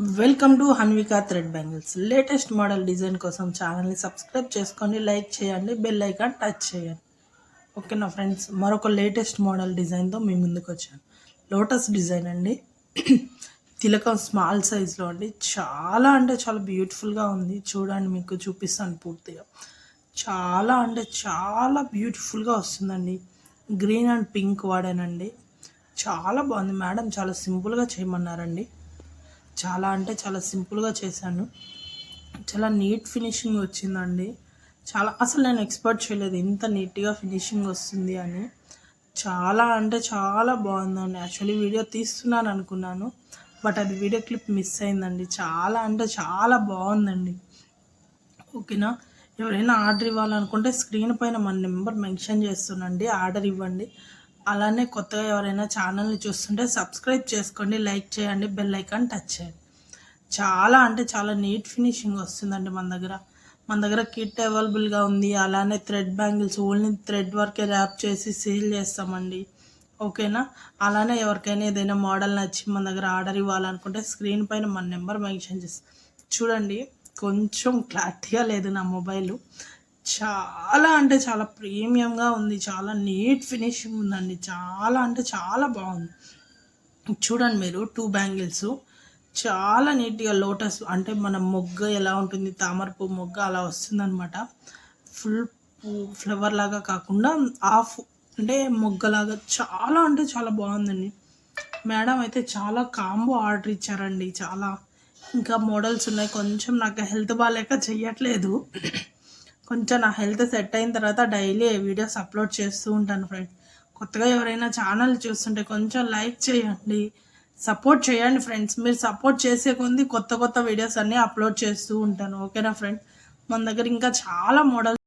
Welcome to Hanvika thread bangles. Latest model design కోసం ఛానల్ని subscribe చేసుకోండి, లైక్ చేయండి, బెల్ ఐకాన్ టచ్ చేయండి. ఓకేనా ఫ్రెండ్స్, మరొక లేటెస్ట్ మోడల్ డిజైన్తో మీ ముందుకు వచ్చాను. లోటస్ డిజైన్ అండి. తిలకం స్మాల్ సైజ్లో అండి. చాలా అంటే చాలా బ్యూటిఫుల్గా ఉంది. చూడండి, మీకు చూపిస్తాను పూర్తిగా. చాలా అంటే చాలా బ్యూటిఫుల్గా వస్తుందండి. గ్రీన్ అండ్ పింక్ వాడానండి. చాలా బాగుంది. మేడం చాలా సింపుల్గా చేయమన్నారండి. చాలా అంటే చాలా సింపుల్గా చేశాను. చాలా నీట్ ఫినిషింగ్ వచ్చిందండి. అసలు నేను ఎక్స్పెక్ట్ చేయలేదు ఇంత నీట్గా ఫినిషింగ్ వస్తుంది అని. చాలా అంటే చాలా బాగుందండి. యాక్చువల్లీ వీడియో తీస్తున్నాను అనుకున్నాను, బట్ అది వీడియో క్లిప్ మిస్ అయిందండి. చాలా అంటే చాలా బాగుందండి. ఓకేనా, ఎవరైనా ఆర్డర్ ఇవ్వాలనుకుంటే స్క్రీన్ పైన మన నెంబర్ మెన్షన్ చేస్తున్నాండి, ఆర్డర్ ఇవ్వండి. అలానే కొత్తగా ఎవరైనా ఛానల్ని చూస్తుంటే సబ్స్క్రైబ్ చేసుకోండి, లైక్ చేయండి, బెల్ ఐకాన్ టచ్ చేయండి. చాలా అంటే చాలా నీట్ ఫినిషింగ్ వస్తుందండి. మన దగ్గర కిట్ అవైలబుల్గా ఉంది. అలానే థ్రెడ్ బ్యాంగిల్స్ ఓన్లీ థ్రెడ్ వర్కే ర్యాప్ చేసి సేల్ చేస్తామండి. ఓకేనా, అలానే ఎవరికైనా ఏదైనా మోడల్ నచ్చి మన దగ్గర ఆర్డర్ ఇవ్వాలనుకుంటే స్క్రీన్ పైన మన నెంబర్ మెన్షన్ చేస్తాం. చూడండి, కొంచెం క్లారిటీగా లేదు నా మొబైల్. చాలా అంటే చాలా ప్రీమియంగా ఉంది. చాలా నీట్ ఫినిషింగ్ ఉందండి. చాలా అంటే చాలా బాగుంది. చూడండి, మీరు 2 బ్యాంగిల్స్ చాలా నీట్గా లోటస్ అంటే మన మొగ్గ ఎలా ఉంటుంది, తామర పువ్వు మొగ్గ అలా వస్తుందన్నమాట. ఫుల్ ఫ్లవర్ లాగా కాకుండా హాఫ్ అంటే మొగ్గలాగా చాలా అంటే చాలా బాగుందండి. మేడం అయితే చాలా కాంబో ఆర్డర్ ఇచ్చారండి. చాలా ఇంకా మోడల్స్ ఉన్నాయి. కొంచెం నాకు హెల్త్ బాగాలేక చెయ్యట్లేదు. కొంచెం నా హెల్త్ సెట్ అయిన తర్వాత డైలీ వీడియోస్ అప్లోడ్ చేస్తూ ఉంటాను ఫ్రెండ్స్. కొత్తగా ఎవరైనా ఛానల్ చూస్తుంటే కొంచెం లైక్ చేయండి, సపోర్ట్ చేయండి ఫ్రెండ్స్. మీరు సపోర్ట్ చేసే కొద్ది కొత్త వీడియోస్ అన్నీ అప్లోడ్ చేస్తూ ఉంటాను. ఓకేనా ఫ్రెండ్, మన దగ్గర ఇంకా చాలా మోడల్స్